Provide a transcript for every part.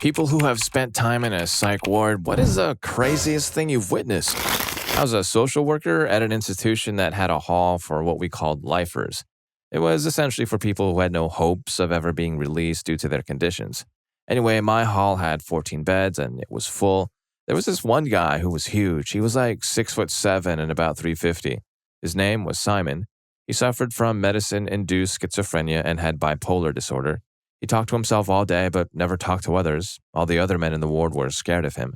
People who have spent time in a psych ward, what is the craziest thing you've witnessed? I was a social worker at an institution that had a hall for what we called lifers. It was essentially for people who had no hopes of ever being released due to their conditions. Anyway, my hall had 14 beds and it was full. There was this one guy who was huge. He was like 6'7" and about 350. His name was Simon. He suffered from medicine-induced schizophrenia and had bipolar disorder. He talked to himself all day but never talked to others. All the other men in the ward were scared of him.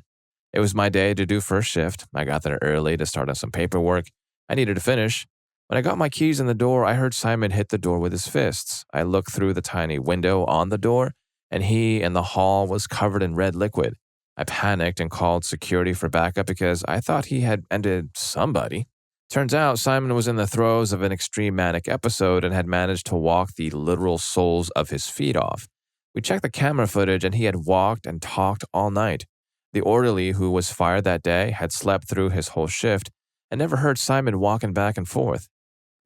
It was my day to do first shift. I got there early to start on some paperwork. I needed to finish. When I got my keys in the door, I heard Simon hit the door with his fists. I looked through the tiny window on the door, and he in the hall was covered in red liquid. I panicked and called security for backup because I thought he had ended somebody. Turns out Simon was in the throes of an extreme manic episode and had managed to walk the literal soles of his feet off. We checked the camera footage and he had walked and talked all night. The orderly who was fired that day had slept through his whole shift and never heard Simon walking back and forth.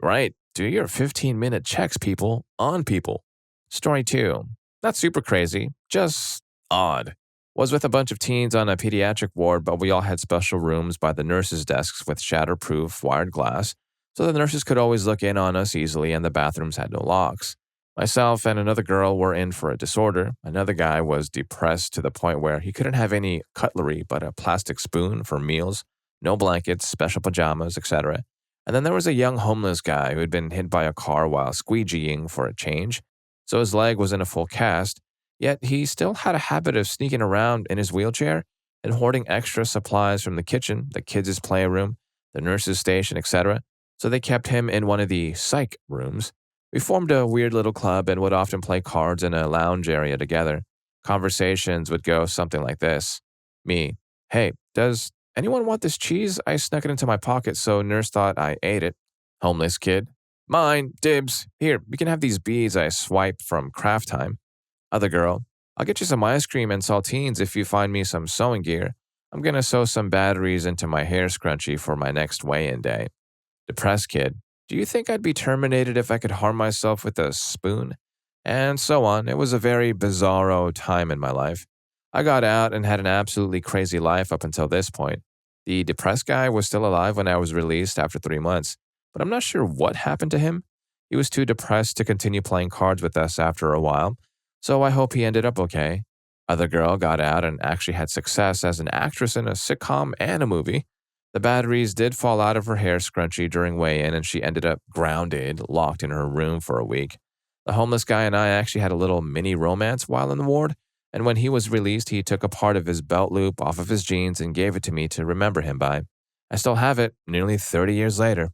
Right, do your 15-minute checks, people, on people. Story 2. Not super crazy, just odd. Was with a bunch of teens on a pediatric ward, but we all had special rooms by the nurses' desks with shatterproof wired glass, so the nurses could always look in on us easily and the bathrooms had no locks. Myself and another girl were in for a disorder. Another guy was depressed to the point where he couldn't have any cutlery but a plastic spoon for meals, no blankets, special pajamas, etc. And then there was a young homeless guy who had been hit by a car while squeegeeing for a change, so his leg was in a full cast. Yet he still had a habit of sneaking around in his wheelchair and hoarding extra supplies from the kitchen, the kids' playroom, the nurse's station, etc. So they kept him in one of the psych rooms. We formed a weird little club and would often play cards in a lounge area together. Conversations would go something like this. Me, hey, does anyone want this cheese? I snuck it into my pocket so nurse thought I ate it. Homeless kid, mine, dibs. Here, you can have these beads I swiped from craft time. Other girl, I'll get you some ice cream and saltines if you find me some sewing gear. I'm going to sew some batteries into my hair scrunchie for my next weigh-in day. Depressed kid, do you think I'd be terminated if I could harm myself with a spoon? And so on. It was a very bizarro time in my life. I got out and had an absolutely crazy life up until this point. The depressed guy was still alive when I was released after 3 months, but I'm not sure what happened to him. He was too depressed to continue playing cards with us after a while. So I hope he ended up okay. Other girl got out and actually had success as an actress in a sitcom and a movie. The batteries did fall out of her hair scrunchie during weigh-in and she ended up grounded, locked in her room for a week. The homeless guy and I actually had a little mini romance while in the ward, and when he was released, he took a part of his belt loop off of his jeans and gave it to me to remember him by. I still have it, nearly 30 years later.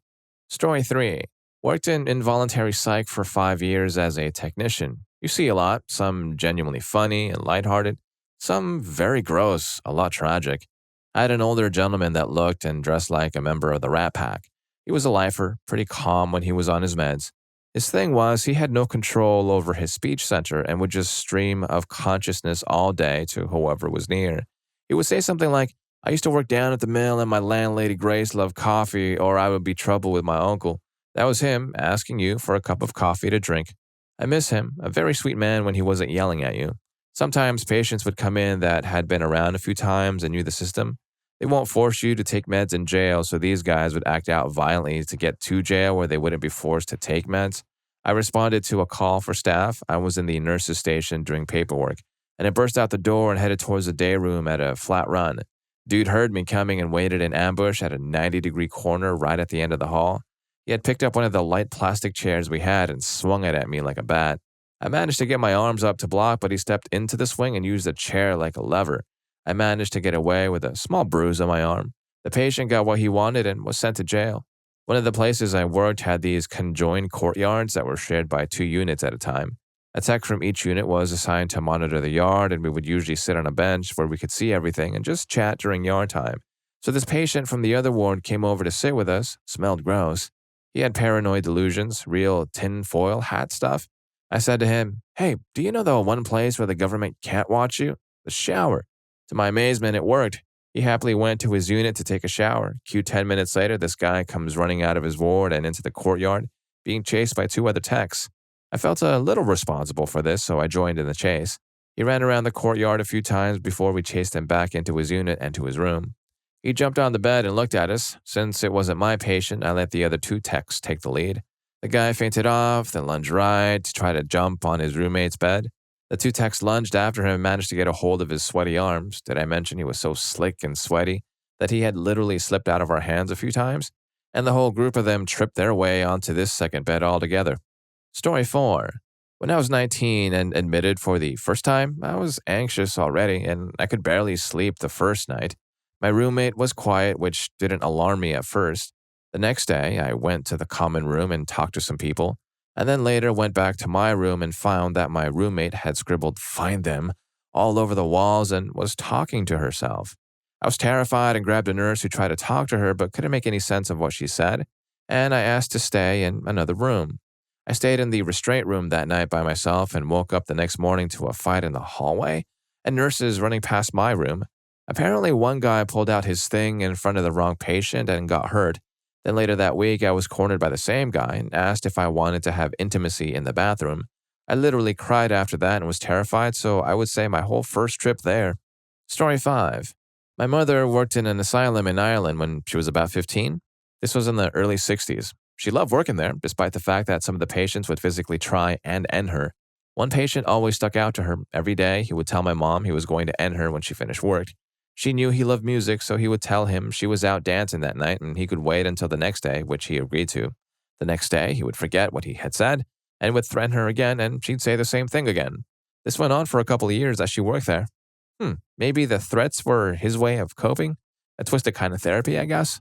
Story 3. Worked in involuntary psych for 5 years as a technician. You see a lot, some genuinely funny and lighthearted, some very gross, a lot tragic. I had an older gentleman that looked and dressed like a member of the Rat Pack. He was a lifer, pretty calm when he was on his meds. His thing was he had no control over his speech center and would just stream of consciousness all day to whoever was near. He would say something like, I used to work down at the mill and my landlady Grace loved coffee, or I would be trouble with my uncle. That was him asking you for a cup of coffee to drink. I miss him, a very sweet man when he wasn't yelling at you. Sometimes patients would come in that had been around a few times and knew the system. They won't force you to take meds in jail, so these guys would act out violently to get to jail where they wouldn't be forced to take meds. I responded to a call for staff. I was in the nurse's station doing paperwork, and I burst out the door and headed towards the day room at a flat run. Dude heard me coming and waited in ambush at a 90-degree corner right at the end of the hall. He had picked up one of the light plastic chairs we had and swung it at me like a bat. I managed to get my arms up to block, but he stepped into the swing and used the chair like a lever. I managed to get away with a small bruise on my arm. The patient got what he wanted and was sent to jail. One of the places I worked had these conjoined courtyards that were shared by 2 units at a time. A tech from each unit was assigned to monitor the yard, and we would usually sit on a bench where we could see everything and just chat during yard time. So this patient from the other ward came over to sit with us, smelled gross. He had paranoid delusions, real tinfoil hat stuff. I said to him, hey, do you know the one place where the government can't watch you? The shower. To my amazement, it worked. He happily went to his unit to take a shower. 10 minutes later, this guy comes running out of his ward and into the courtyard, being chased by 2 other techs. I felt a little responsible for this, so I joined in the chase. He ran around the courtyard a few times before we chased him back into his unit and to his room. He jumped on the bed and looked at us. Since it wasn't my patient, I let the other two techs take the lead. The guy fainted off, then lunged right to try to jump on his roommate's bed. The two techs lunged after him and managed to get a hold of his sweaty arms. Did I mention he was so slick and sweaty that he had literally slipped out of our hands a few times? And the whole group of them tripped their way onto this second bed altogether. Story 4. When I was 19 and admitted for the first time, I was anxious already, and I could barely sleep the first night. My roommate was quiet, which didn't alarm me at first. The next day, I went to the common room and talked to some people, and then later went back to my room and found that my roommate had scribbled "find them" all over the walls and was talking to herself. I was terrified and grabbed a nurse who tried to talk to her but couldn't make any sense of what she said, and I asked to stay in another room. I stayed in the restraint room that night by myself and woke up the next morning to a fight in the hallway and nurses running past my room. Apparently, one guy pulled out his thing in front of the wrong patient and got hurt. Then later that week, I was cornered by the same guy and asked if I wanted to have intimacy in the bathroom. I literally cried after that and was terrified, so I would say my whole first trip there. Story 5. My mother worked in an asylum in Ireland when she was about 15. This was in the early 60s. She loved working there, despite the fact that some of the patients would physically try and end her. One patient always stuck out to her. Every day, he would tell my mom he was going to end her when she finished work. She knew he loved music, so he would tell him she was out dancing that night and he could wait until the next day, which he agreed to. The next day, he would forget what he had said and would threaten her again, and she'd say the same thing again. This went on for a couple of years as she worked there. Maybe the threats were his way of coping? A twisted kind of therapy, I guess?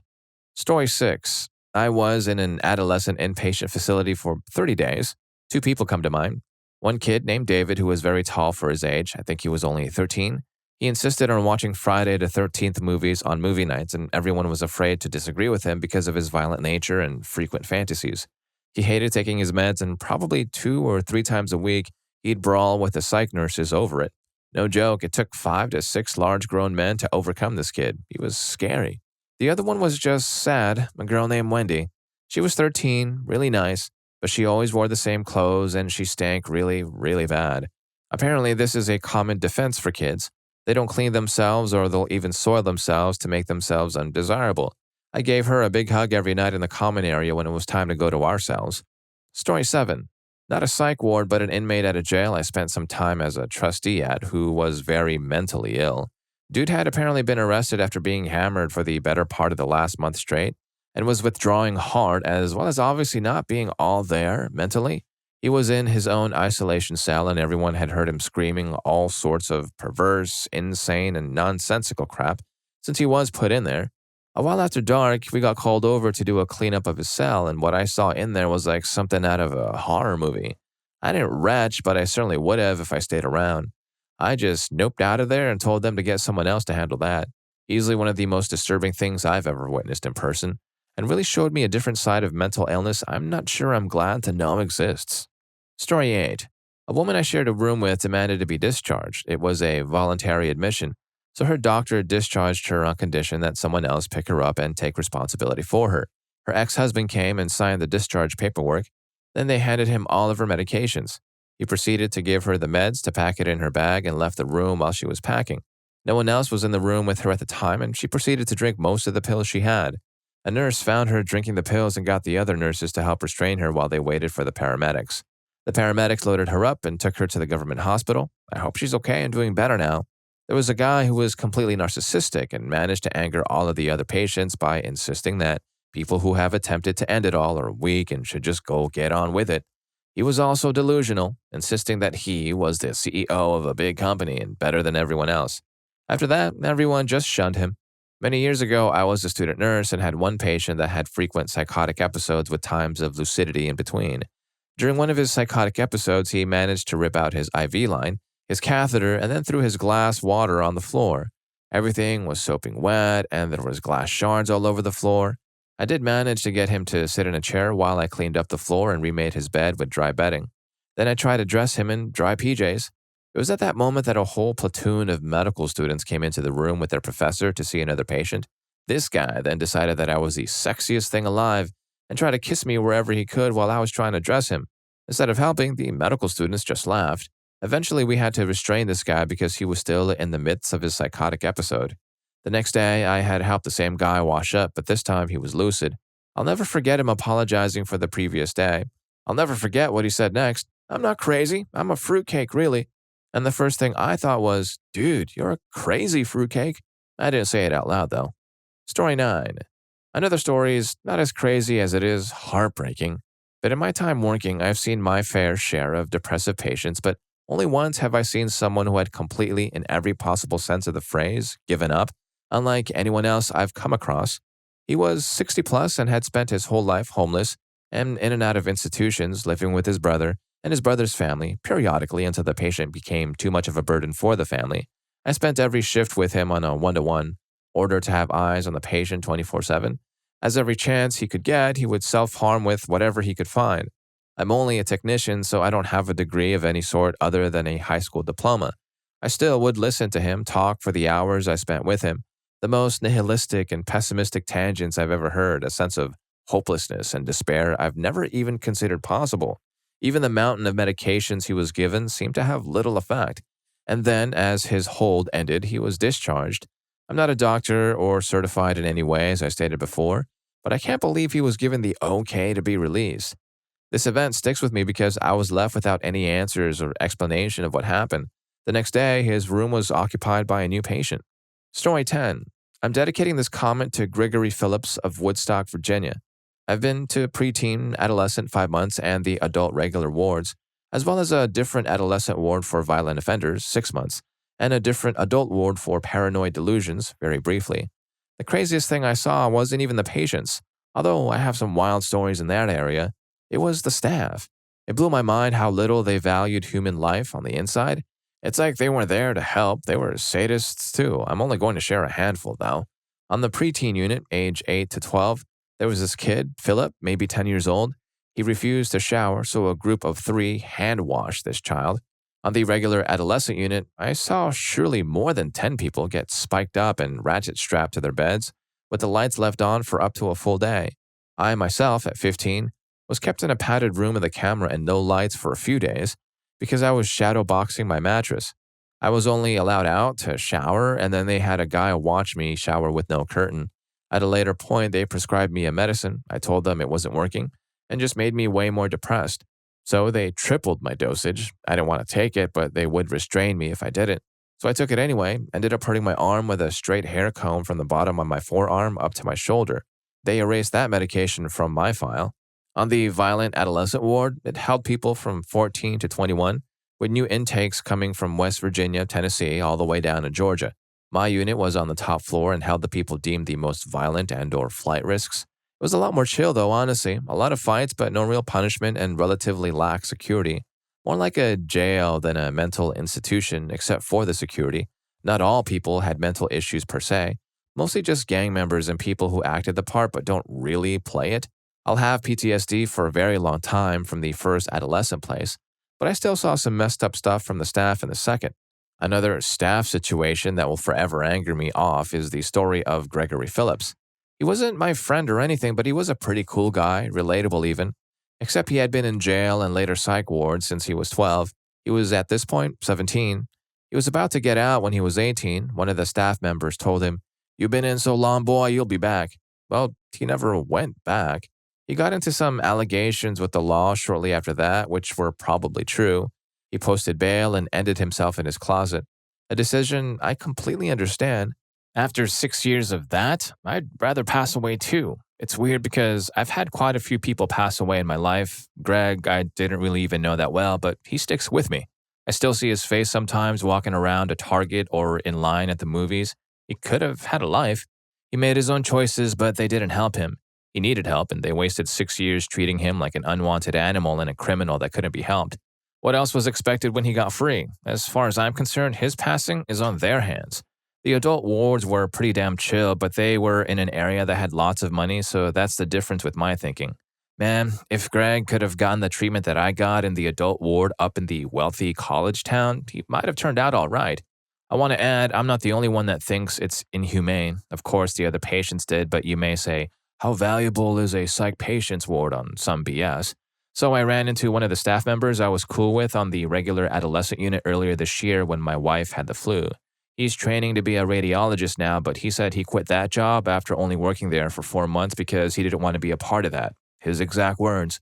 Story 6. I was in an adolescent inpatient facility for 30 days. 2 people come to mind. One kid named David, who was very tall for his age. I think he was only 13. He insisted on watching Friday the 13th movies on movie nights, and everyone was afraid to disagree with him because of his violent nature and frequent fantasies. He hated taking his meds, and probably 2 or 3 times a week, he'd brawl with the psych nurses over it. No joke, it took 5 to 6 large grown men to overcome this kid. He was scary. The other one was just sad, a girl named Wendy. She was 13, really nice, but she always wore the same clothes and she stank really, really bad. Apparently, this is a common defense for kids. They don't clean themselves or they'll even soil themselves to make themselves undesirable. I gave her a big hug every night in the common area when it was time to go to our cells. Story 7. Not a psych ward, but an inmate at a jail I spent some time as a trustee at who was very mentally ill. Dude had apparently been arrested after being hammered for the better part of the last month straight and was withdrawing hard as well as obviously not being all there mentally. He was in his own isolation cell and everyone had heard him screaming all sorts of perverse, insane, and nonsensical crap since he was put in there. A while after dark, we got called over to do a cleanup of his cell, and what I saw in there was like something out of a horror movie. I didn't retch, but I certainly would have if I stayed around. I just noped out of there and told them to get someone else to handle that. Easily one of the most disturbing things I've ever witnessed in person, and really showed me a different side of mental illness I'm not sure I'm glad to know exists. Story 8. A woman I shared a room with demanded to be discharged. It was a voluntary admission, so her doctor discharged her on condition that someone else pick her up and take responsibility for her. Her ex-husband came and signed the discharge paperwork. Then they handed him all of her medications. He proceeded to give her the meds to pack it in her bag and left the room while she was packing. No one else was in the room with her at the time, and she proceeded to drink most of the pills she had. A nurse found her drinking the pills and got the other nurses to help restrain her while they waited for the paramedics. The paramedics loaded her up and took her to the government hospital. I hope she's okay and doing better now. There was a guy who was completely narcissistic and managed to anger all of the other patients by insisting that people who have attempted to end it all are weak and should just go get on with it. He was also delusional, insisting that he was the CEO of a big company and better than everyone else. After that, everyone just shunned him. Many years ago, I was a student nurse and had one patient that had frequent psychotic episodes with times of lucidity in between. During one of his psychotic episodes, he managed to rip out his IV line, his catheter, and then threw his glass water on the floor. Everything was soaping wet, and there was glass shards all over the floor. I did manage to get him to sit in a chair while I cleaned up the floor and remade his bed with dry bedding. Then I tried to dress him in dry PJs. It was at that moment that a whole platoon of medical students came into the room with their professor to see another patient. This guy then decided that I was the sexiest thing alive and tried to kiss me wherever he could while I was trying to dress him. Instead of helping, the medical students just laughed. Eventually, we had to restrain this guy because he was still in the midst of his psychotic episode. The next day, I had helped the same guy wash up, but this time he was lucid. I'll never forget him apologizing for the previous day. I'll never forget what he said next. I'm not crazy. I'm a fruitcake, really. And the first thing I thought was, dude, you're a crazy fruitcake. I didn't say it out loud, though. Story 9. Another story is not as crazy as it is heartbreaking. But in my time working, I've seen my fair share of depressive patients, but only once have I seen someone who had completely, in every possible sense of the phrase, given up, unlike anyone else I've come across. He was 60 plus and had spent his whole life homeless and in and out of institutions, living with his brother and his brother's family periodically until the patient became too much of a burden for the family. I spent every shift with him on a one-to-one, order to have eyes on the patient 24/7. As every chance he could get, he would self-harm with whatever he could find. I'm only a technician, so I don't have a degree of any sort other than a high school diploma. I still would listen to him talk for the hours I spent with him. The most nihilistic and pessimistic tangents I've ever heard, a sense of hopelessness and despair I've never even considered possible. Even the mountain of medications he was given seemed to have little effect. And then, as his hold ended, he was discharged. I'm not a doctor or certified in any way, as I stated before, but I can't believe he was given the okay to be released. This event sticks with me because I was left without any answers or explanation of what happened. The next day, his room was occupied by a new patient. Story 10. I'm dedicating this comment to Gregory Phillips of Woodstock, Virginia. I've been to preteen adolescent 5 months and the adult regular wards, as well as a different adolescent ward for violent offenders 6 months, and a different adult ward for paranoid delusions very briefly. The craziest thing I saw wasn't even the patients, although I have some wild stories in that area. It was the staff. It blew my mind how little they valued human life on the inside. It's like they weren't there to help, they were sadists too. I'm only going to share a handful, though. On the preteen unit, age 8 to 12, there was this kid, Philip, maybe 10 years old. He refused to shower, so a group of 3 hand-washed this child. On the regular adolescent unit, I saw surely more than 10 people get spiked up and ratchet-strapped to their beds, with the lights left on for up to a full day. I myself, at 15, was kept in a padded room with a camera and no lights for a few days because I was shadowboxing my mattress. I was only allowed out to shower, and then they had a guy watch me shower with no curtain. At a later point, they prescribed me a medicine. I told them it wasn't working and just made me way more depressed. So they tripled my dosage. I didn't want to take it, but they would restrain me if I didn't. So I took it anyway, ended up hurting my arm with a straight hair comb from the bottom of my forearm up to my shoulder. They erased that medication from my file. On the violent adolescent ward, it held people from 14 to 21, with new intakes coming from West Virginia, Tennessee, all the way down to Georgia. My unit was on the top floor and held the people deemed the most violent and/or flight risks. It was a lot more chill, though, honestly. A lot of fights, but no real punishment and relatively lax security. More like a jail than a mental institution, except for the security. Not all people had mental issues per se. Mostly just gang members and people who acted the part but don't really play it. I'll have PTSD for a very long time from the first adolescent place, but I still saw some messed up stuff from the staff in the second. Another staff situation that will forever anger me off is the story of Gregory Phillips. He wasn't my friend or anything, but he was a pretty cool guy, relatable even. Except he had been in jail and later psych ward since he was 12. He was at this point 17. He was about to get out when he was 18. One of the staff members told him, "You've been in so long, boy, you'll be back." Well, he never went back. He got into some allegations with the law shortly after that, which were probably true. He posted bail and ended himself in his closet. A decision I completely understand. After 6 years of that, I'd rather pass away too. It's weird because I've had quite a few people pass away in my life. Greg, I didn't really even know that well, but he sticks with me. I still see his face sometimes walking around a Target or in line at the movies. He could have had a life. He made his own choices, but they didn't help him. He needed help, and they wasted 6 years treating him like an unwanted animal and a criminal that couldn't be helped. What else was expected when he got free? As far as I'm concerned, his passing is on their hands. The adult wards were pretty damn chill, but they were in an area that had lots of money, so that's the difference with my thinking. Man, if Greg could have gotten the treatment that I got in the adult ward up in the wealthy college town, he might have turned out all right. I want to add, I'm not the only one that thinks it's inhumane. Of course, the other patients did, but you may say, how valuable is a psych patient's ward on some BS? So I ran into one of the staff members I was cool with on the regular adolescent unit earlier this year when my wife had the flu. He's training to be a radiologist now, but he said he quit that job after only working there for 4 months because he didn't want to be a part of that. His exact words.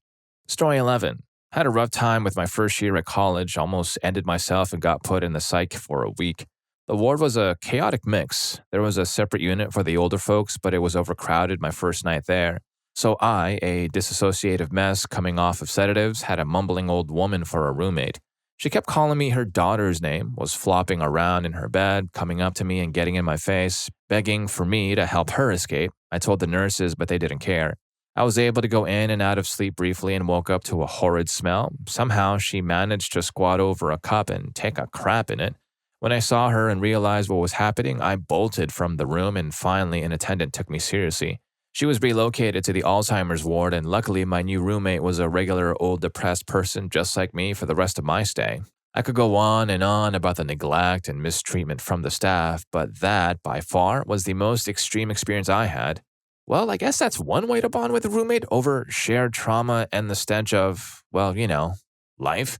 Story 11. Had a rough time with my first year at college, almost ended myself and got put in the psych for a week. The ward was a chaotic mix. There was a separate unit for the older folks, but it was overcrowded my first night there. So I, a disassociative mess coming off of sedatives, had a mumbling old woman for a roommate. She kept calling me her daughter's name, was flopping around in her bed, coming up to me and getting in my face, begging for me to help her escape. I told the nurses, but they didn't care. I was able to go in and out of sleep briefly and woke up to a horrid smell. Somehow she managed to squat over a cup and take a crap in it. When I saw her and realized what was happening, I bolted from the room and finally an attendant took me seriously. She was relocated to the Alzheimer's ward, and luckily my new roommate was a regular old depressed person just like me for the rest of my stay. I could go on and on about the neglect and mistreatment from the staff, but that, by far, was the most extreme experience I had. Well, I guess that's one way to bond with a roommate over shared trauma and the stench of, life.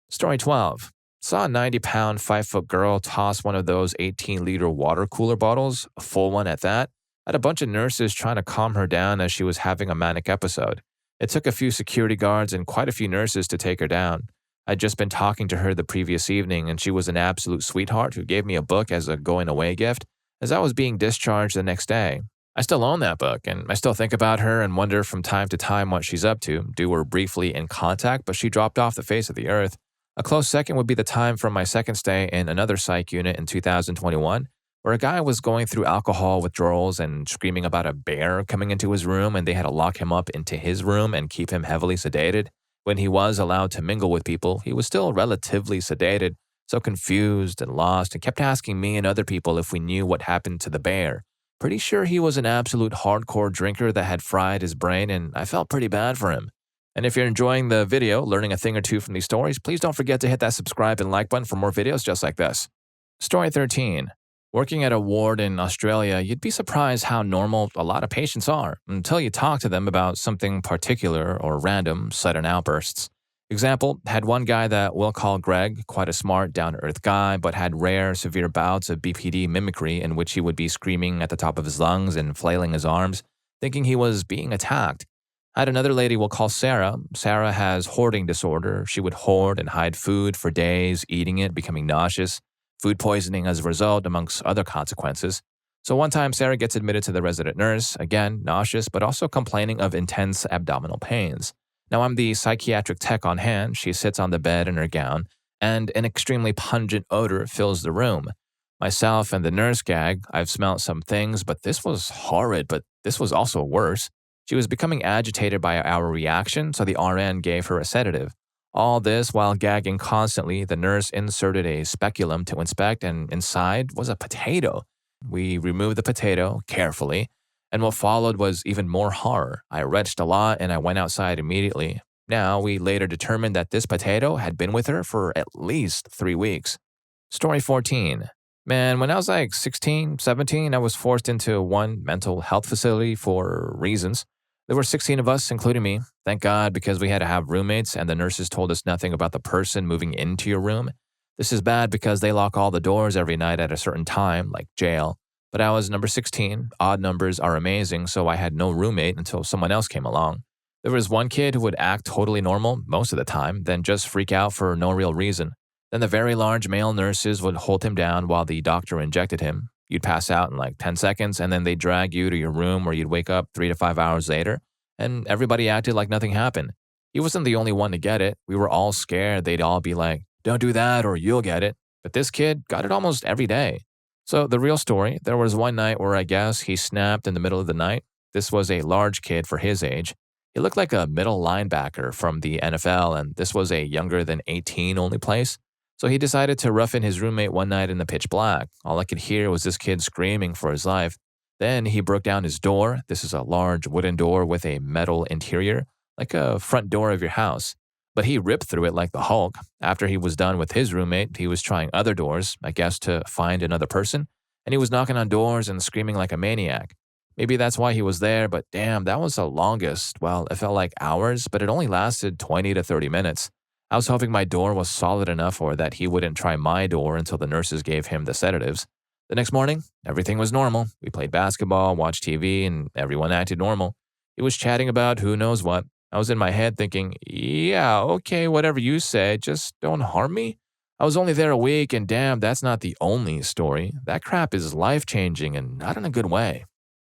Story 12. Saw a 90-pound, 5-foot girl toss one of those 18-liter water cooler bottles, a full one at that, at a bunch of nurses trying to calm her down as she was having a manic episode. It took a few security guards and quite a few nurses to take her down. I'd just been talking to her the previous evening, and she was an absolute sweetheart who gave me a book as a going-away gift as I was being discharged the next day. I still own that book, and I still think about her and wonder from time to time what she's up to. We were briefly in contact, but she dropped off the face of the earth. A close second would be the time from my second stay in another psych unit in 2021, where a guy was going through alcohol withdrawals and screaming about a bear coming into his room, and they had to lock him up into his room and keep him heavily sedated. When he was allowed to mingle with people, he was still relatively sedated, so confused and lost, and kept asking me and other people if we knew what happened to the bear. Pretty sure he was an absolute hardcore drinker that had fried his brain, and I felt pretty bad for him. And if you're enjoying the video, learning a thing or two from these stories, please don't forget to hit that subscribe and like button for more videos just like this. Story 13. Working at a ward in Australia, you'd be surprised how normal a lot of patients are until you talk to them about something particular or random sudden outbursts. Example, had one guy that we'll call Greg, quite a smart, down-to-earth guy, but had rare, severe bouts of BPD mimicry in which he would be screaming at the top of his lungs and flailing his arms, thinking he was being attacked. I had another lady we'll call Sarah. Sarah has hoarding disorder. She would hoard and hide food for days, eating it, becoming nauseous. Food poisoning as a result, amongst other consequences. So one time, Sarah gets admitted to the resident nurse, again, nauseous, but also complaining of intense abdominal pains. Now I'm the psychiatric tech on hand. She sits on the bed in her gown, and an extremely pungent odor fills the room. Myself and the nurse gag. I've smelt some things, but this was horrid, but this was also worse. She was becoming agitated by our reaction, so the RN gave her a sedative. All this while gagging constantly, the nurse inserted a speculum to inspect, and inside was a potato. We removed the potato carefully, and what followed was even more horror. I retched a lot and I went outside immediately. Now, we later determined that this potato had been with her for at least 3 weeks. Story 14. Man, when I was like 16, 17, I was forced into one mental health facility for reasons. There were 16 of us, including me. Thank God, because we had to have roommates and the nurses told us nothing about the person moving into your room. This is bad because they lock all the doors every night at a certain time, like jail. But I was number 16. Odd numbers are amazing, so I had no roommate until someone else came along. There was one kid who would act totally normal most of the time, then just freak out for no real reason. Then the very large male nurses would hold him down while the doctor injected him. You'd pass out in like 10 seconds, and then they'd drag you to your room where you'd wake up 3 to 5 hours later, and everybody acted like nothing happened. He wasn't the only one to get it. We were all scared they'd all be like, "Don't do that or you'll get it." But this kid got it almost every day. So the real story, there was one night where I guess he snapped in the middle of the night. This was a large kid for his age. He looked like a middle linebacker from the NFL, and this was a younger than 18 only place. So he decided to rough in his roommate one night in the pitch black. All I could hear was this kid screaming for his life. Then he broke down his door. This is a large wooden door with a metal interior, like a front door of your house. But he ripped through it like the Hulk. After he was done with his roommate, he was trying other doors, I guess to find another person, and he was knocking on doors and screaming like a maniac. Maybe that's why he was there, but damn, that was the longest. Well, it felt like hours, but it only lasted 20 to 30 minutes. I was hoping my door was solid enough or that he wouldn't try my door until the nurses gave him the sedatives. The next morning, everything was normal. We played basketball, watched TV, and everyone acted normal. He was chatting about who knows what. I was in my head thinking, yeah, okay, whatever you say, just don't harm me. I was only there a week, and damn, that's not the only story. That crap is life-changing and not in a good way.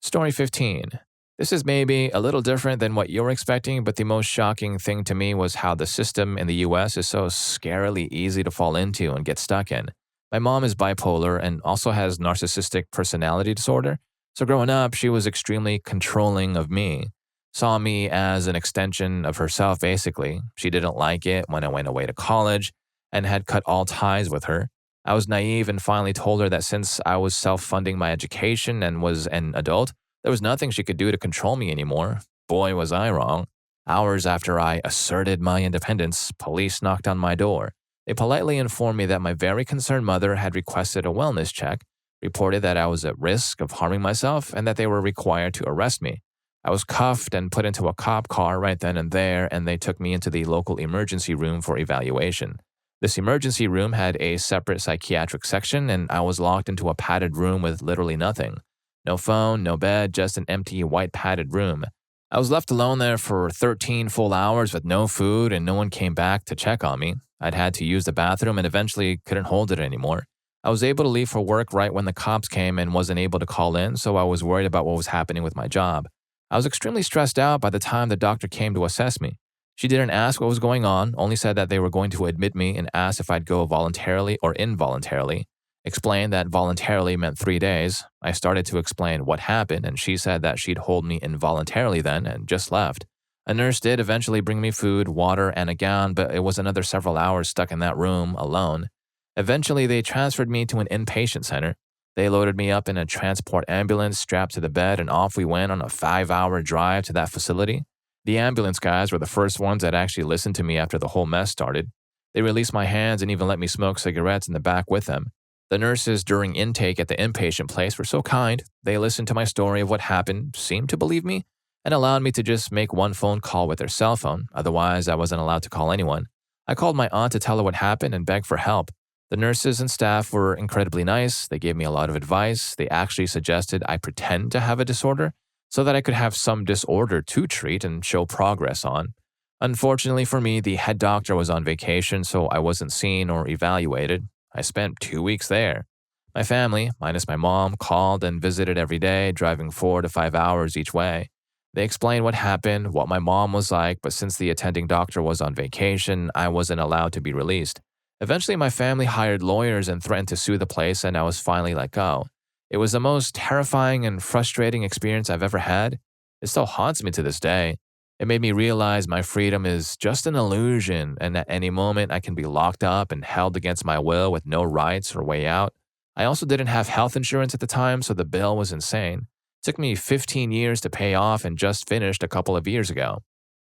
Story 15. This is maybe a little different than what you're expecting, but the most shocking thing to me was how the system in the US is so scarily easy to fall into and get stuck in. My mom is bipolar and also has narcissistic personality disorder, so growing up, she was extremely controlling of me. Saw me as an extension of herself, basically. She didn't like it when I went away to college and had cut all ties with her. I was naive and finally told her that since I was self-funding my education and was an adult, there was nothing she could do to control me anymore. Boy, was I wrong. Hours after I asserted my independence, police knocked on my door. They politely informed me that my very concerned mother had requested a wellness check, reported that I was at risk of harming myself, and that they were required to arrest me. I was cuffed and put into a cop car right then and there, and they took me into the local emergency room for evaluation. This emergency room had a separate psychiatric section, and I was locked into a padded room with literally nothing. No phone, no bed, just an empty white padded room. I was left alone there for 13 full hours with no food, and no one came back to check on me. I'd had to use the bathroom and eventually couldn't hold it anymore. I was able to leave for work right when the cops came and wasn't able to call in, so I was worried about what was happening with my job. I was extremely stressed out by the time the doctor came to assess me. She didn't ask what was going on, only said that they were going to admit me and asked if I'd go voluntarily or involuntarily. Explained that voluntarily meant 3 days. I started to explain what happened, and she said that she'd hold me involuntarily then and just left. A nurse did eventually bring me food, water, and a gown, but it was another several hours stuck in that room alone. Eventually, they transferred me to an inpatient center. They loaded me up in a transport ambulance strapped to the bed, and off we went on a 5-hour drive to that facility. The ambulance guys were the first ones that actually listened to me after the whole mess started. They released my hands and even let me smoke cigarettes in the back with them. The nurses during intake at the inpatient place were so kind. They listened to my story of what happened, seemed to believe me, and allowed me to just make one phone call with their cell phone. Otherwise, I wasn't allowed to call anyone. I called my aunt to tell her what happened and beg for help. The nurses and staff were incredibly nice. They gave me a lot of advice. They actually suggested I pretend to have a disorder so that I could have some disorder to treat and show progress on. Unfortunately for me, the head doctor was on vacation, so I wasn't seen or evaluated. I spent 2 weeks there. My family, minus my mom, called and visited every day, driving 4 to 5 hours each way. They explained what happened, what my mom was like, but since the attending doctor was on vacation, I wasn't allowed to be released. Eventually, my family hired lawyers and threatened to sue the place, and I was finally let go. It was the most terrifying and frustrating experience I've ever had. It still haunts me to this day. It made me realize my freedom is just an illusion, and at any moment I can be locked up and held against my will with no rights or way out. I also didn't have health insurance at the time, so the bill was insane. It took me 15 years to pay off and just finished a couple of years ago.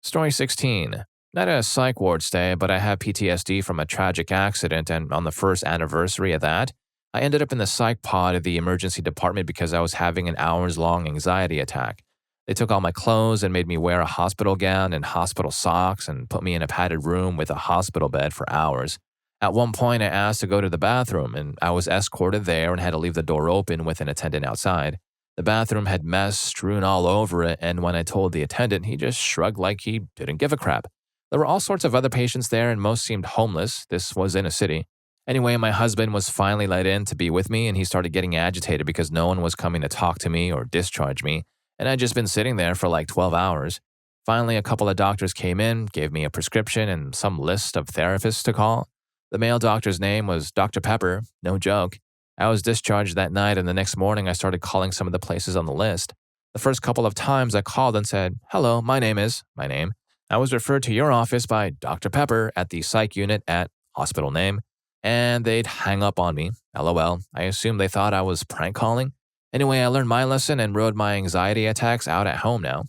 Story 16. Not a psych ward stay, but I have PTSD from a tragic accident, and on the first anniversary of that, I ended up in the psych pod of the emergency department because I was having an hours-long anxiety attack. They took all my clothes and made me wear a hospital gown and hospital socks and put me in a padded room with a hospital bed for hours. At one point, I asked to go to the bathroom, and I was escorted there and had to leave the door open with an attendant outside. The bathroom had mess strewn all over it, and when I told the attendant, he just shrugged like he didn't give a crap. There were all sorts of other patients there, and most seemed homeless. This was in a city. Anyway, my husband was finally let in to be with me, and he started getting agitated because no one was coming to talk to me or discharge me, and I'd just been sitting there for like 12 hours. Finally, a couple of doctors came in, gave me a prescription and some list of therapists to call. The male doctor's name was Dr. Pepper, no joke. I was discharged that night, and the next morning I started calling some of the places on the list. The first couple of times I called and said, "Hello, my name is," my name. I was referred to your office by Dr. Pepper at the psych unit at hospital name, and they'd hang up on me. LOL. I assumed they thought I was prank calling. Anyway, I learned my lesson and rode my anxiety attacks out at home now.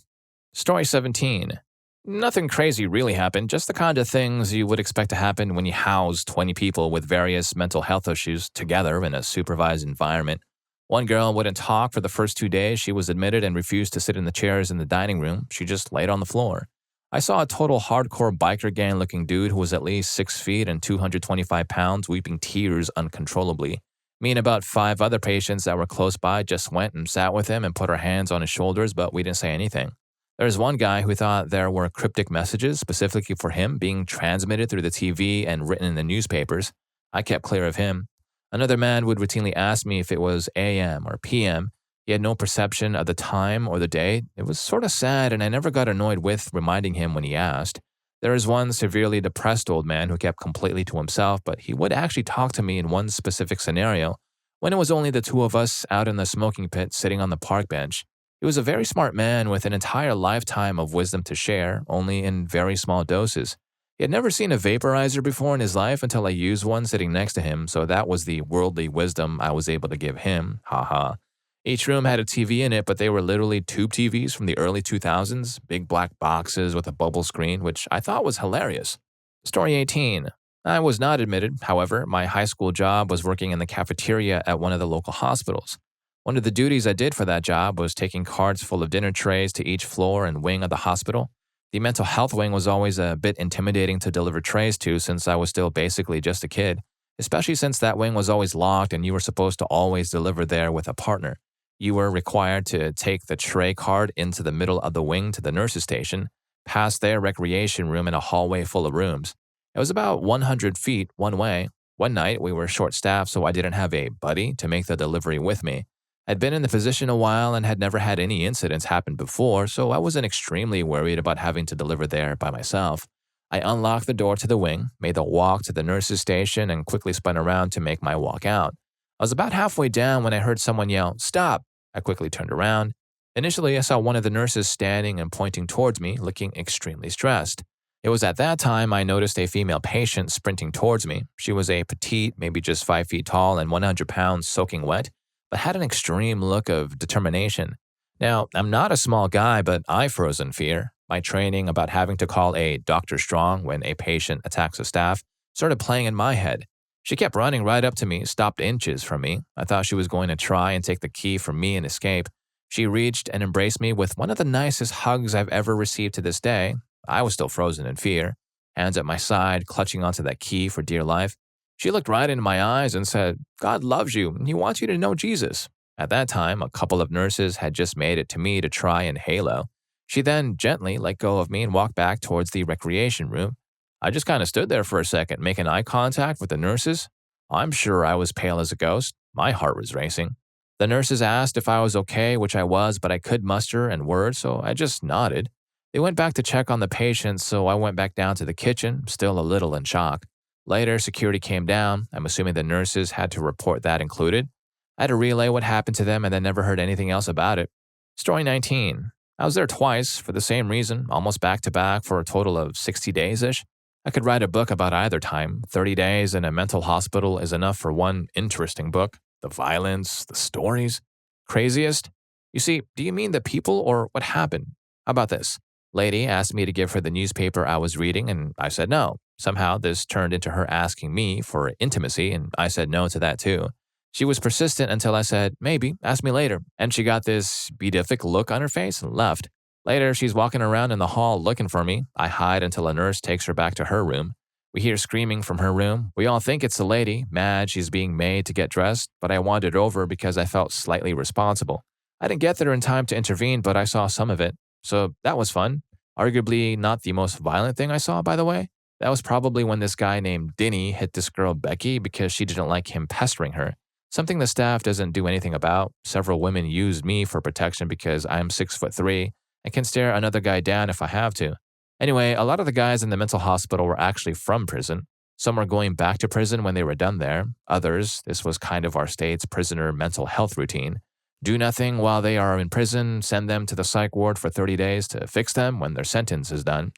Story 17. Nothing crazy really happened, just the kind of things you would expect to happen when you house 20 people with various mental health issues together in a supervised environment. One girl wouldn't talk for the first 2 days she was admitted and refused to sit in the chairs in the dining room. She just laid on the floor. I saw a total hardcore biker gang looking dude who was at least 6 feet and 225 pounds weeping tears uncontrollably. Me and about 5 other patients that were close by just went and sat with him and put our hands on his shoulders, but we didn't say anything. There was one guy who thought there were cryptic messages specifically for him being transmitted through the TV and written in the newspapers. I kept clear of him. Another man would routinely ask me if it was AM or PM. He had no perception of the time or the day. It was sort of sad, and I never got annoyed with reminding him when he asked. There was one severely depressed old man who kept completely to himself, but he would actually talk to me in one specific scenario when it was only the two of us out in the smoking pit sitting on the park bench. He was a very smart man with an entire lifetime of wisdom to share, only in very small doses. He had never seen a vaporizer before in his life until I used one sitting next to him, so that was the worldly wisdom I was able to give him. Haha. Each room had a TV in it, but they were literally tube TVs from the early 2000s, big black boxes with a bubble screen, which I thought was hilarious. Story 18. I was not admitted. However, my high school job was working in the cafeteria at one of the local hospitals. One of the duties I did for that job was taking carts full of dinner trays to each floor and wing of the hospital. The mental health wing was always a bit intimidating to deliver trays to since I was still basically just a kid, especially since that wing was always locked and you were supposed to always deliver there with a partner. You were required to take the tray cart into the middle of the wing to the nurse's station, past their recreation room in a hallway full of rooms. It was about 100 feet one way. One night, we were short-staffed, so I didn't have a buddy to make the delivery with me. I'd been in the position a while and had never had any incidents happen before, so I wasn't extremely worried about having to deliver there by myself. I unlocked the door to the wing, made the walk to the nurse's station, and quickly spun around to make my walk out. I was about halfway down when I heard someone yell, "Stop!" I quickly turned around. Initially, I saw one of the nurses standing and pointing towards me, looking extremely stressed. It was at that time I noticed a female patient sprinting towards me. She was a petite, maybe just 5 feet tall and 100 pounds soaking wet, but had an extreme look of determination. Now, I'm not a small guy, but I froze in fear. My training about having to call a Dr. Strong when a patient attacks a staff started playing in my head. She kept running right up to me, stopped inches from me. I thought she was going to try and take the key from me and escape. She reached and embraced me with one of the nicest hugs I've ever received to this day. I was still frozen in fear, hands at my side, clutching onto that key for dear life. She looked right into my eyes and said, "God loves you, and He wants you to know Jesus." At that time, a couple of nurses had just made it to me to try and halo. She then gently let go of me and walked back towards the recreation room. I just kind of stood there for a second, making eye contact with the nurses. I'm sure I was pale as a ghost. My heart was racing. The nurses asked if I was okay, which I was, but I could muster and words, so I just nodded. They went back to check on the patient, so I went back down to the kitchen, still a little in shock. Later, security came down. I'm assuming the nurses had to report that included. I had to relay what happened to them and then never heard anything else about it. Story 19. I was there twice for the same reason, almost back to back for a total of 60 days-ish. I could write a book about either time. 30 days in a mental hospital is enough for one interesting book. The violence, the stories. Craziest? You see, do you mean the people or what happened? How about this? Lady asked me to give her the newspaper I was reading, and I said no. Somehow this turned into her asking me for intimacy, and I said no to that too. She was persistent until I said, "Maybe, ask me later." And she got this beatific look on her face and left. Later, she's walking around in the hall looking for me. I hide until a nurse takes her back to her room. We hear screaming from her room. We all think it's the lady, mad she's being made to get dressed, but I wandered over because I felt slightly responsible. I didn't get there in time to intervene, but I saw some of it. So that was fun. Arguably not the most violent thing I saw, by the way. That was probably when this guy named Dinny hit this girl Becky because she didn't like him pestering her. Something the staff doesn't do anything about. Several women used me for protection because I'm 6'3" and can stare another guy down if I have to. Anyway, a lot of the guys in the mental hospital were actually from prison. Some were going back to prison when they were done there. Others, this was kind of our state's prisoner mental health routine. Do nothing while they are in prison, send them to the psych ward for 30 days to fix them when their sentence is done.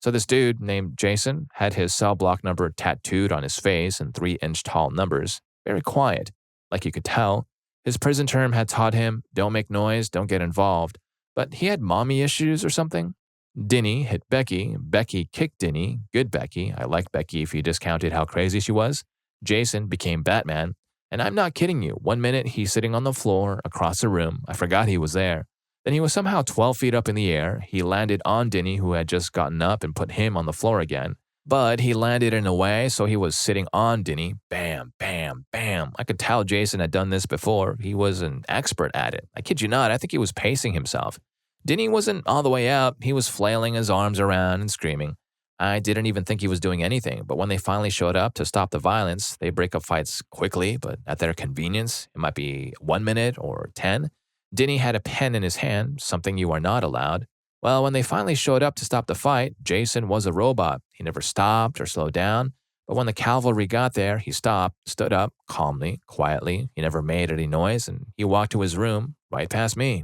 So this dude named Jason had his cell block number tattooed on his face in 3-inch tall numbers. Very quiet. Like you could tell, his prison term had taught him, don't make noise, don't get involved. But he had mommy issues or something. Dinny hit Becky. Becky kicked Dinny. Good Becky. I liked Becky if you discounted how crazy she was. Jason became Batman. And I'm not kidding you. 1 minute, he's sitting on the floor across the room. I forgot he was there. Then he was somehow 12 feet up in the air. He landed on Denny, who had just gotten up, and put him on the floor again. But he landed in a way so he was sitting on Denny. Bam, bam, bam. I could tell Jason had done this before. He was an expert at it. I kid you not, I think he was pacing himself. Denny wasn't all the way up. He was flailing his arms around and screaming. I didn't even think he was doing anything, but when they finally showed up to stop the violence, they break up fights quickly, but at their convenience. It might be 1 minute or 10. Denny had a pen in his hand, something you are not allowed. Well, when they finally showed up to stop the fight, Jason was a robot. He never stopped or slowed down. But when the cavalry got there, he stopped, stood up, calmly, quietly. He never made any noise, and he walked to his room, right past me.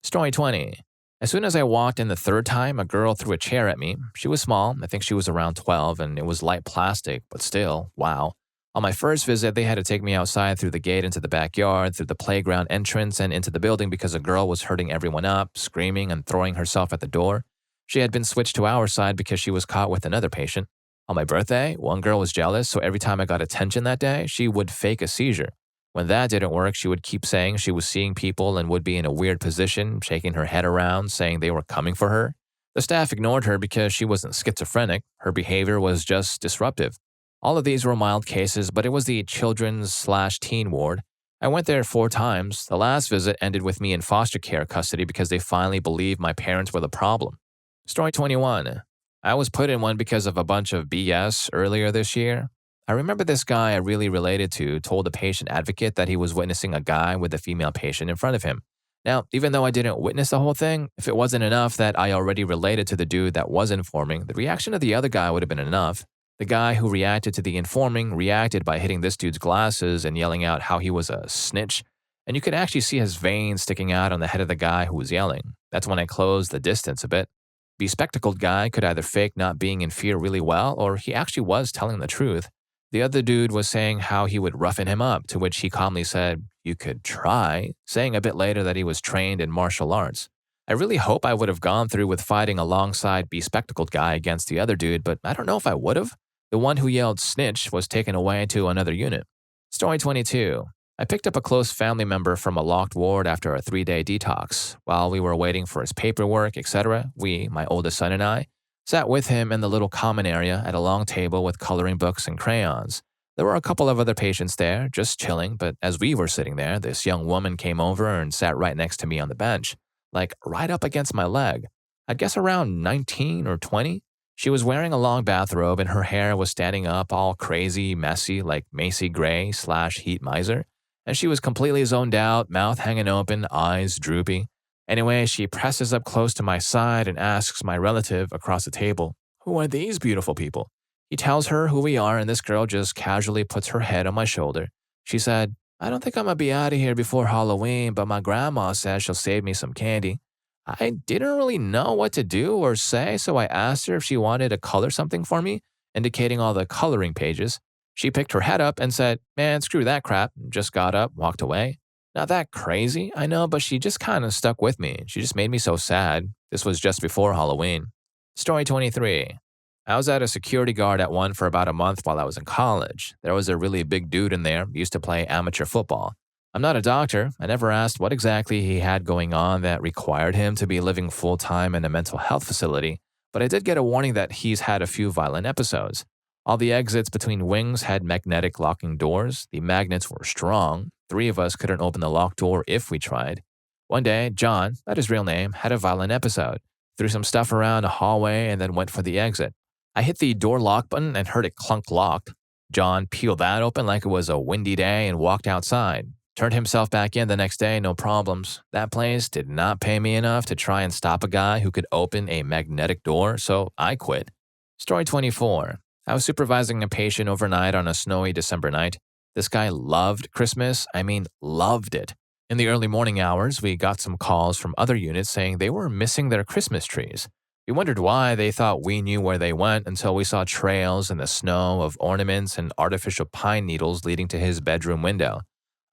Story 20. As soon as I walked in the third time, a girl threw a chair at me. She was small. I think she was around 12, and it was light plastic, but still, wow. On my first visit, they had to take me outside through the gate into the backyard, through the playground entrance, and into the building because a girl was hurting everyone up, screaming and throwing herself at the door. She had been switched to our side because she was caught with another patient. On my birthday, one girl was jealous, so every time I got attention that day, she would fake a seizure. When that didn't work, she would keep saying she was seeing people and would be in a weird position, shaking her head around, saying they were coming for her. The staff ignored her because she wasn't schizophrenic. Her behavior was just disruptive. All of these were mild cases, but it was the children's/teen ward. I went there 4 times. The last visit ended with me in foster care custody because they finally believed my parents were the problem. Story 21. I was put in one because of a bunch of BS earlier this year. I remember this guy I really related to told the patient advocate that he was witnessing a guy with a female patient in front of him. Now, even though I didn't witness the whole thing, if it wasn't enough that I already related to the dude that was informing, the reaction of the other guy would have been enough. The guy who reacted to the informing reacted by hitting this dude's glasses and yelling out how he was a snitch, and you could actually see his veins sticking out on the head of the guy who was yelling. That's when I closed the distance a bit. The bespectacled guy could either fake not being in fear really well, or he actually was telling the truth. The other dude was saying how he would roughen him up, to which he calmly said, "You could try," saying a bit later that he was trained in martial arts. I really hope I would have gone through with fighting alongside bespectacled guy against the other dude, but I don't know if I would have. The one who yelled snitch was taken away to another unit. Story 22. I picked up a close family member from a locked ward after a 3-day detox. While we were waiting for his paperwork, etc., we, my oldest son and I, sat with him in the little common area at a long table with coloring books and crayons. There were a couple of other patients there, just chilling, but as we were sitting there, this young woman came over and sat right next to me on the bench, like right up against my leg. I'd guess around 19 or 20. She was wearing a long bathrobe and her hair was standing up all crazy, messy, like Macy Gray/Heat Miser. And she was completely zoned out, mouth hanging open, eyes droopy. Anyway, she presses up close to my side and asks my relative across the table, "Who are these beautiful people?" He tells her who we are, and this girl just casually puts her head on my shoulder. She said, "I don't think I'm gonna be out of here before Halloween, but my grandma says she'll save me some candy." I didn't really know what to do or say, so I asked her if she wanted to color something for me, indicating all the coloring pages. She picked her head up and said, "Man, screw that crap," and just got up, walked away. Not that crazy, I know, but she just kind of stuck with me. She just made me so sad. This was just before Halloween. Story 23. I was at a security guard at one for about a month while I was in college. There was a really big dude in there, used to play amateur football. I'm not a doctor. I never asked what exactly he had going on that required him to be living full-time in a mental health facility, but I did get a warning that he's had a few violent episodes. All the exits between wings had magnetic locking doors. The magnets were strong. 3 of us couldn't open the locked door if we tried. One day, John, not his real name, had a violent episode. Threw some stuff around a hallway and then went for the exit. I hit the door lock button and heard it clunk locked. John peeled that open like it was a windy day and walked outside. Turned himself back in the next day, no problems. That place did not pay me enough to try and stop a guy who could open a magnetic door, so I quit. Story 24. I was supervising a patient overnight on a snowy December night. This guy loved Christmas. I mean, loved it. In the early morning hours, we got some calls from other units saying they were missing their Christmas trees. We wondered why. They thought we knew where they went until we saw trails in the snow of ornaments and artificial pine needles leading to his bedroom window.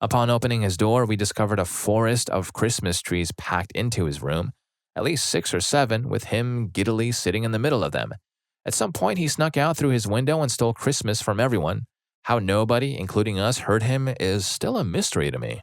Upon opening his door, we discovered a forest of Christmas trees packed into his room, at least 6 or 7, with him giddily sitting in the middle of them. At some point, he snuck out through his window and stole Christmas from everyone. How nobody, including us, heard him is still a mystery to me.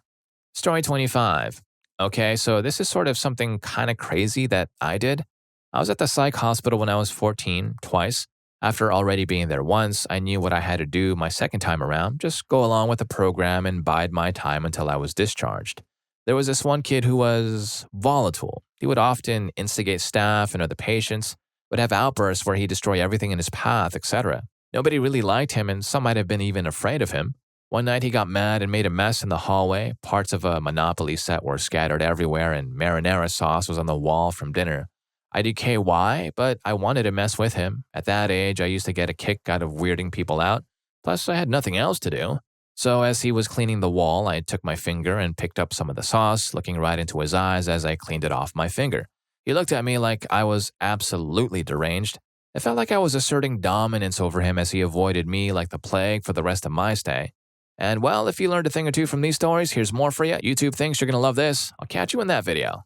Story 25. Okay, so this is sort of something kind of crazy that I did. I was at the psych hospital when I was 14, twice. After already being there once, I knew what I had to do my second time around, just go along with the program and bide my time until I was discharged. There was this one kid who was volatile. He would often instigate staff and other patients, would have outbursts where he'd destroy everything in his path, etc. Nobody really liked him, and some might have been even afraid of him. One night he got mad and made a mess in the hallway. Parts of a Monopoly set were scattered everywhere, and marinara sauce was on the wall from dinner. I DK why, but I wanted to mess with him. At that age, I used to get a kick out of weirding people out. Plus, I had nothing else to do. So as he was cleaning the wall, I took my finger and picked up some of the sauce, looking right into his eyes as I cleaned it off my finger. He looked at me like I was absolutely deranged. It felt like I was asserting dominance over him as he avoided me like the plague for the rest of my stay. And well, if you learned a thing or two from these stories, here's more for you. YouTube thinks you're going to love this. I'll catch you in that video.